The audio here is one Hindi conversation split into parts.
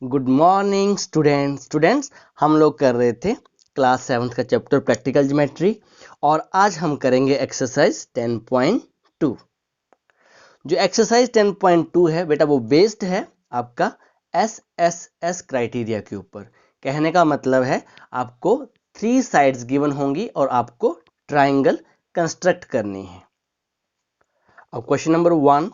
गुड मॉर्निंग स्टूडेंट्स हम लोग कर रहे थे क्लास 7th का चैप्टर प्रैक्टिकल ज्योमेट्री और आज हम करेंगे एक्सरसाइज 10.2। जो एक्सरसाइज 10.2 है बेटा वो बेस्ड है आपका SSS क्राइटेरिया के ऊपर। कहने का मतलब है आपको 3 साइड्स गिवन होंगी और आपको ट्राइंगल कंस्ट्रक्ट करनी है। अब question number 1,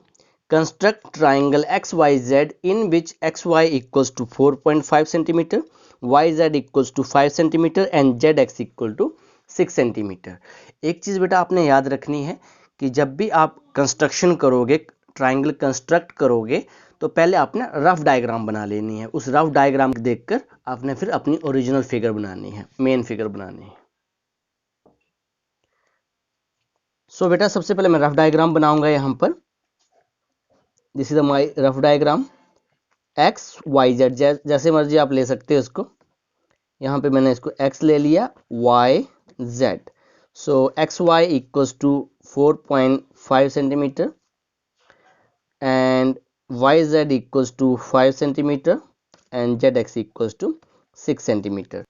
construct triangle XYZ in which XY equals to 4.5 centimeter, YZ equals to 5 centimeter and ZX equal to 6 centimeter। एक चीज़ बेटा आपने याद रखनी है कि जब भी आप कंस्ट्रक्शन करोगे, ट्राइंगल कंस्ट्रक्ट करोगे तो पहले आपने रफ डायग्राम बना लेनी है। उस रफ डायग्राम देखकर आपने फिर अपनी ओरिजिनल फिगर बनानी है, मेन फिगर बनानी है। सो बेटा सबसे पहले मैं रफ डायग्राम बनाऊंगा यहाँ पर। This is my rough diagram X Y Z, जैसे मर्जी आप ले सकते हो इसको। यहाँ पे मैंने इसको x ले लिया, y z। So X Y equals to 4.5 centimetre and Y Z equals to 5 centimetre and Z X equals to 6 centimetre.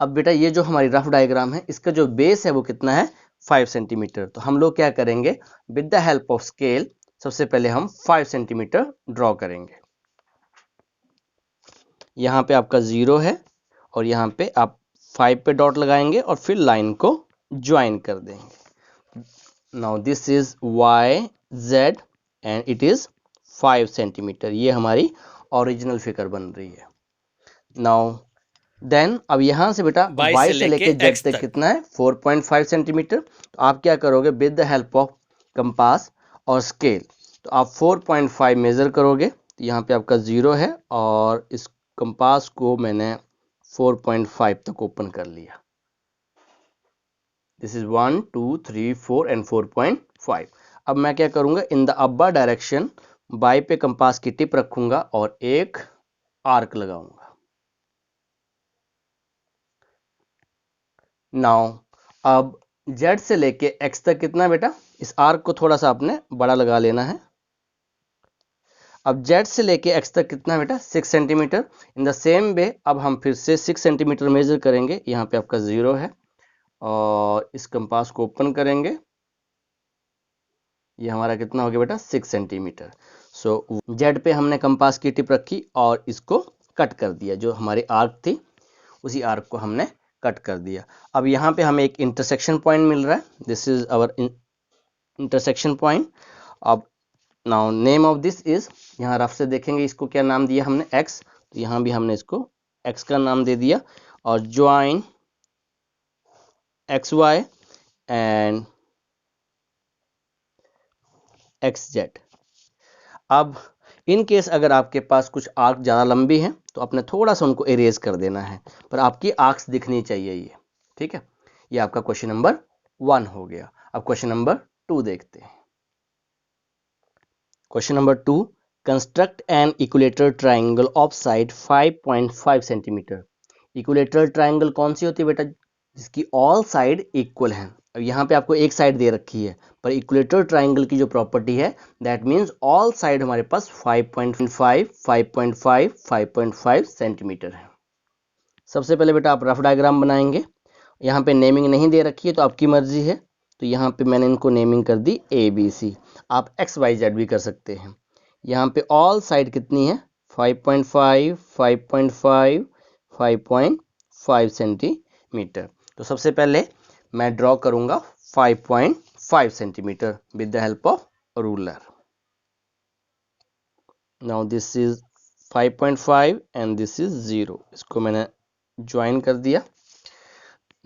अब बेटा ये जो हमारी रफ डायग्राम है इसका जो बेस है वो कितना है, 5 सेंटीमीटर। तो हम लोग क्या करेंगे, with the help of scale सबसे पहले हम 5 सेंटीमीटर ड्रॉ करेंगे। यहाँ पे आपका 0 है और यहाँ पे आप 5 पे डॉट लगाएंगे और फिर लाइन को ज्वाइन कर देंगे। Now this is Y Z and it is 5 centimetre. ये हमारी ओरिजिनल फिगर बन रही है। नाउ देन अब यहाँ से बेटा y से लेके z तक कितना है, 4.5 सेंटीमीटर। तो आप क्या करोगे, with the help of compass और स्केल तो आप 4.5 मेजर करोगे। तो यहाँ पे आपका 0 है और इस कंपास को मैंने 4.5 तक ओपन कर लिया। This is 1 2 3 4 and 4.5। अब मैं क्या करूँगा, in the upper direction by पे कंपास की टिप रखूँगा और एक आर्क लगाऊंगा। नाउ अब Z से लेके X तक कितना बेटा, इस आर्क को थोड़ा सा आपने बड़ा लगा लेना है। अब Z से लेके X तक कितना बेटा, 6 centimetre. In the same way अब हम फिर से 6 सेंटीमीटर मेजर करेंगे। यहाँ पे आपका 0 है और इस कंपास को ओपन करेंगे। ये हमारा कितना हो गया बेटा, 6 सेंटीमीटर। सो Z पे हमने कंपास की टिप रखी और इसको कट कर दिया। जो हमारी आर्क थी उसी आर्क को हमने कट कर दिया। अब यहाँ पे हमें एक इंटरसेक्शन पॉइंट मिल रहा है। This is our intersection point. अब now name of this is, यहाँ रफ से देखेंगे इसको क्या नाम दिया हमने, x। तो यहाँ भी हमने इसको x का नाम दे दिया और join X Y and X Z. अब इन केस अगर आपके पास कुछ आर्क ज़्यादा लंबी है तो आपने थोड़ा सा उनको इरेज कर देना है, पर आपकी आर्क्स दिखनी चाहिए ये, ठीक है। ये आपका क्वेश्चन नंबर 1 हो गया। अब क्वेश्चन नंबर 2 देखते हैं। Question number 2, construct an equilateral triangle of side 5.5 centimetre. Equilateral triangle कौन सी होती है बेटा, जिसकी ऑल साइड इक्वल है। अब यहाँ पे आपको एक साइड दे रखी है, पर इक्विलेटरल ट्राइंगल की जो प्रॉपर्टी है दैट मीन्स ऑल साइड हमारे पास 5.5 5.5 5.5 सेंटीमीटर है। सबसे पहले बेटा आप रफ डायग्राम बनाएंगे। यहाँ पे नेमिंग नहीं दे रखी है तो आपकी मर्जी है। तो यहाँ पे मैंने इनको नेमिंग कर दी ABC। आप XYZ भी कर सकते हैं। यहाँ पे ऑल साइड कितनी है, 5.5 5.5 5.5 सेंटीमीटर। तो सबसे पहले मैं ड्रॉ करूंगा 5.5 centimetre with the help of ruler. Now this is 5.5 and this is 0। इसको मैंने ज्वाइन कर दिया।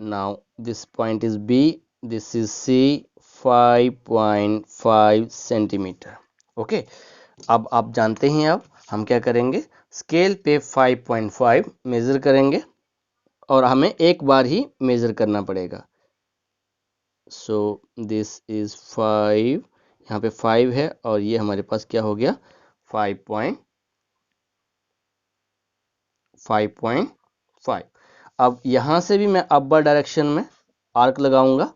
Now this point is B, this is C, 5.5 centimetre. Okay, अब आप जानते हैं अब हम क्या करेंगे, स्केल पे 5.5 मेजर करेंगे और हमें एक बार ही मेजर करना पड़ेगा। सो दिस इज 5, यहाँ पे 5 है और ये हमारे पास क्या हो गया, 5.5। अब यहाँ से भी मैं अपर डायरेक्शन में आर्क लगाऊंगा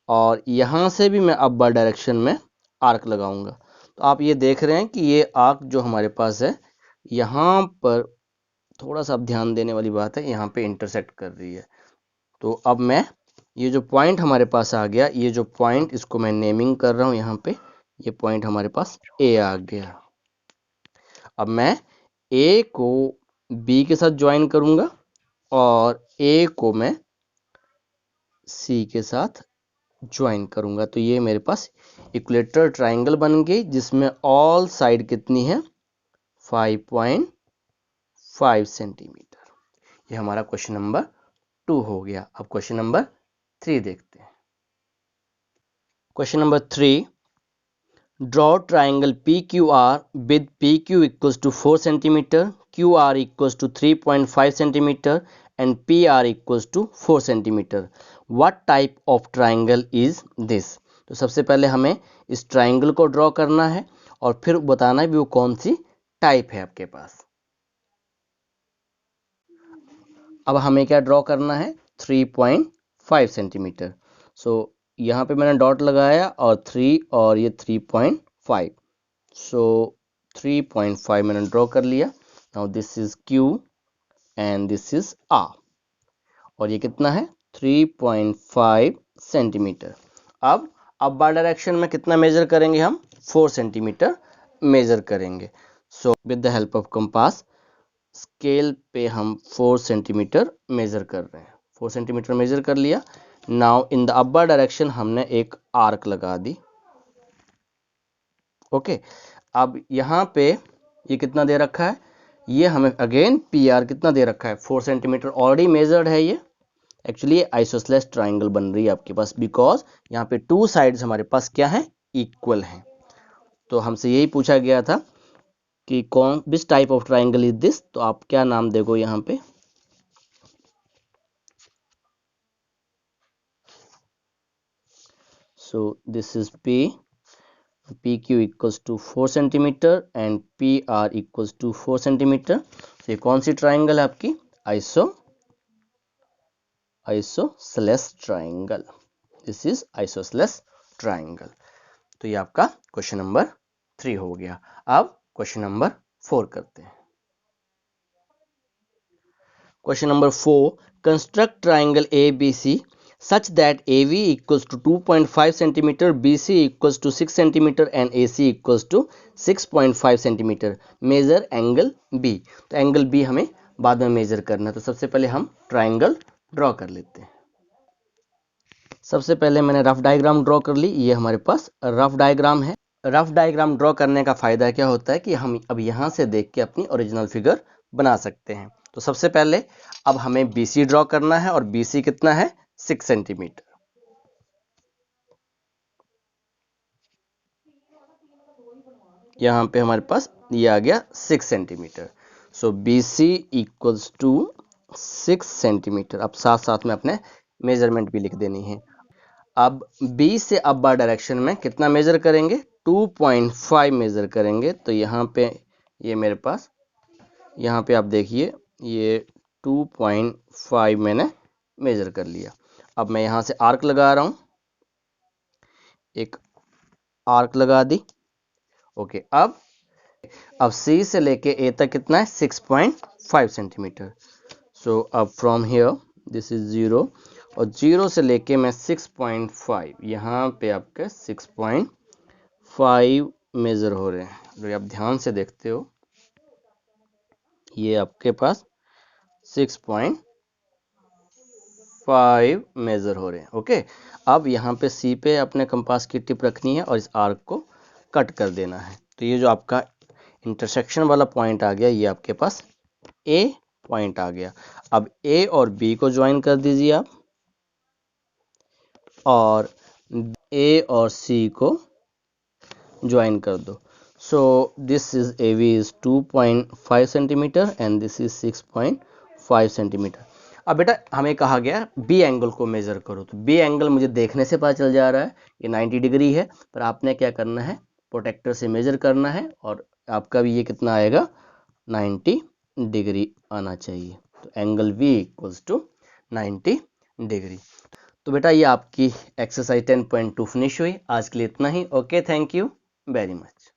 और यहाँ से भी मैं अपर डायरेक्शन में आर्क लगाऊंगा। तो आप ये देख रहे हैं कि ये आर्क जो हमारे पास है यहाँ पर थोड़ा सा अब ध्यान देने वाली बात है, यहाँ पे इंटरसेक्ट कर रही है। तो अब मैं ये जो पॉइंट हमारे पास आ गया, ये जो पॉइंट इसको मैं नेमिंग कर रहा हूँ यहाँ पे, ये पॉइंट हमारे पास ए आ गया। अब मैं ए को बी के साथ ज्वाइन करूंगा और ए को मैं सी के साथ ज्वाइन करूंगा, तो ये मेरे पास इक्विलेटरल ट्राइंगल बन गई जिसमें ऑल साइड कितनी है 5.5 सेंटीमीटर। ये हमारा क्वेश्चन नंबर 2 हो गया। अब क्वेश्चन नंबर 3 देखते हैं। Question number 3, draw triangle PQR with PQ equals to 4 centimeter, QR equals to 3.5 centimeter and PR equals to 4 centimeter. What type of triangle is this? तो सबसे पहले हमें इस ट्राइंगल को ड्रॉ करना है और फिर बताना है भी वो कौन सी टाइप है आपके पास। अब हमें क्या ड्रॉ करना है 3.5 सेंटीमीटर। सो यहाँ पे मैंने डॉट लगाया और 3 और ये 3.5, सो 3.5 मैंने ड्रॉ कर लिया। Now this is Q and this is R और ये कितना है 3.5 सेंटीमीटर। अब अपर डायरेक्शन में कितना मेजर करेंगे हम 4 सेंटीमीटर मेजर करेंगे। So with the help of compass scale पे हम 4 सेंटीमीटर मेजर कर रहे हैं। 4 सेंटीमीटर मेजर कर लिया। Now in the upper direction हमने एक आर्क लगा दी। ओके, अब यहाँ पे ये कितना दे रखा है, ये हमें अगेन PR कितना दे रखा है 4 सेंटीमीटर ऑलरेडी मेजर्ड है। ये एक्चुअली आइसोसेलेस ट्राइंगल बन रही है आपके पास, बिकॉज यहाँ पे 2 साइड्स हमारे पास क्या है इक्वल हैं। तो हमसे यही पूछा गया था कि कौन which type of triangle is this, तो आप क्या नाम देखो यहाँ पे। So this is PQ equals to 4 centimetre and PR equals to 4 centimetre. ये कौन सी ट्राइंगल है आपकी isosceles triangle. This is isosceles triangle. तो ये आपका क्वेश्चन नंबर 3 हो गया। अब क्वेश्चन नंबर 4 करते हैं। Question number 4, construct triangle ABC such that AV equals to 2.5 centimeter, BC equals to 6 centimeter and AC equals to 6.5 centimeter. Measure angle B. तो एंगल B हमें बाद में मेजर करना है। तो सबसे पहले हम ट्राइंगल ड्रॉ कर लेते हैं। सबसे पहले मैंने रफ डायग्राम ड्रॉ कर ली। ये हमारे पास रफ डायग्राम है। रफ डायग्राम ड्रॉ करने का फायदा क्या होता है कि हम अब यहाँ से देख के अपनी ओरिजिनल फिगर बना सकते हैं। तो सबसे पहले अब हमें BC ड्रॉ करना है और BC कितना है 6 सेंटीमीटर। यहाँ पे हमारे पास ये आ गया 6 centimetre. So BC equals to 6 centimetre. अब साथ साथ में अपने मेजरमेंट भी लिख देनी है। अब B से अपर डायरेक्शन में कितना मेजर करेंगे 2.5 मेजर करेंगे। तो यहाँ पे ये मेरे पास, यहाँ पे आप देखिए ये 2.5 मैंने मेजर कर लिया। अब मैं यहाँ से आर्क लगा रहा हूँ, एक आर्क लगा दी। ओके, अब C से लेके A तक कितना है 6.5 सेंटीमीटर। सो अब फ्रॉम हियर दिस इज 0 और 0 से लेके मैं 6.5, यहाँ पे आपके 6.5 मेजर हो रहे हैं। तो आप ध्यान से देखते हो ये आपके पास 6.5 मेजर हो रहे हैं। ओके, अब यहाँ पे C पे अपने कंपास की टिप रखनी है और इस आर्क को कट कर देना है। तो ये जो आपका इंटरसेक्शन वाला पॉइंट आ गया, ये आपके पास A पॉइंट आ गया। अब A और B को ज्वाइन कर दीजिए आप और A और C को ज्वाइन कर दो। सो this is AV is 2.5 centimetre and this is 6.5 centimetre. अब बेटा हमें कहा गया B एंगल को मेजर करो। तो B एंगल मुझे देखने से पता चल जा रहा है ये 90 डिग्री है, पर आपने क्या करना है प्रोटेक्टर से मेजर करना है और आपका भी ये कितना आएगा 90 डिग्री आना चाहिए। तो angle V equals to 90 degree. तो बेटा ये आपकी एक्सरसाइज 10.2 फिनिश हुई। आज के लिए इतना ही। Okay, thank you very much.